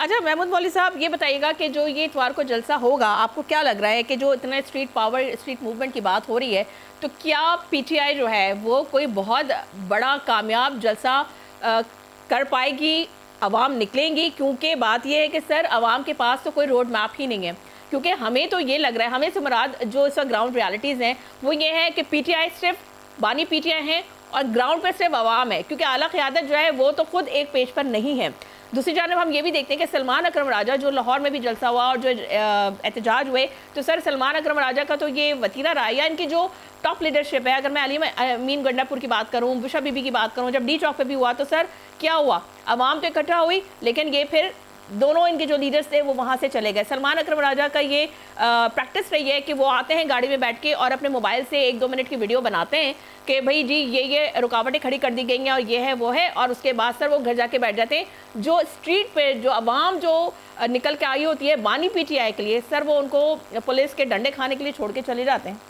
अच्छा महमूद मौलवी साहब, ये बताइएगा कि जो ये इतवार को जलसा होगा, आपको क्या लग रहा है कि जो इतना स्ट्रीट पावर, स्ट्रीट मूवमेंट की बात हो रही है, तो क्या पीटीआई जो है वो कोई बहुत बड़ा कामयाब जलसा कर पाएगी? आवाम निकलेंगी? क्योंकि बात ये है कि सर आवाम के पास तो कोई रोड मैप ही नहीं है। क्योंकि हमें तो ये लग रहा है, हमें से मुराद जो इस ग्राउंड रियलिटीज़ हैं वो ये है कि पीटीआई सिर्फ बानी पीटीआई हैं और ग्राउंड पर सिर्फ आवाम है, क्योंकि आला क़यादत जो है वो तो खुद एक पेज पर नहीं है। दूसरी जानब हम ये भी देखते हैं कि सलमान अकरम राजा जो लाहौर में भी जलसा हुआ और जो एहतजाज हुए, तो सर सलमान अकरम राजा का तो ये वतीरा रहा है, या इनकी जो टॉप लीडरशिप है, अगर मैं अमीन गंडापुर की बात करूँ, बुशा बीबी की बात करूँ, जब डी चौक पे भी हुआ तो सर क्या हुआ, आवाम तो इकट्ठा हुई, लेकिन ये फिर दोनों इनके जो लीडर्स थे वो वहाँ से चले गए। सलमान अकरम राजा का ये प्रैक्टिस रही है कि वो आते हैं गाड़ी में बैठ के और अपने मोबाइल से 1-2 मिनट की वीडियो बनाते हैं कि भाई जी ये रुकावटें खड़ी कर दी गई हैं और ये है वो है, और उसके बाद सर वो घर जाके बैठ जाते हैं। जो स्ट्रीट पे जो आवाम जो निकल के आई होती है बानी पीटीआई के लिए, सर वो उनको पुलिस के डंडे खाने के लिए छोड़ के चले जाते हैं।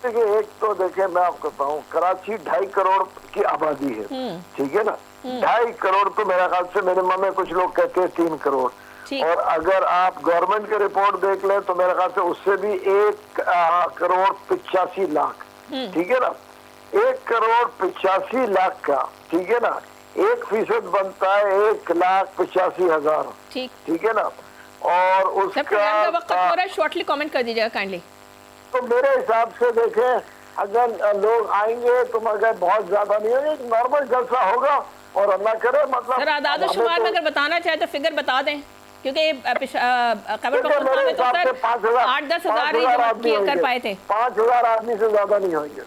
देखिए, एक तो देखिए मैं आपको बताऊं, कराची 2.5 करोड़ की आबादी है, ठीक है ना। 2.5 करोड़ तो मेरे ख्याल से मिनिमम है, कुछ लोग कहते हैं 3 करोड़। और अगर आप गवर्नमेंट की रिपोर्ट देख लें तो मेरे ख्याल से उससे भी 1 करोड़ 85 लाख, ठीक है ना। 1 करोड़ 85 लाख का, ठीक है ना, 1% बनता है 1,85,000, ठीक है ना। और उसका शॉर्टली कमेंट कर दीजिएगा काइंडली। तो मेरे हिसाब से देखें, अगर लोग आएंगे तो मगर बहुत ज्यादा नहीं होगा, एक नॉर्मल जलसा होगा और अल्लाह करे मतलब सर आदाद शुमार में अगर बताना चाहे तो फिगर बता दें, क्योंकि खबर में तो सर 8-10 हज़ार ही कर पाए थे। 5,000 आदमी से ज्यादा नहीं होंगे।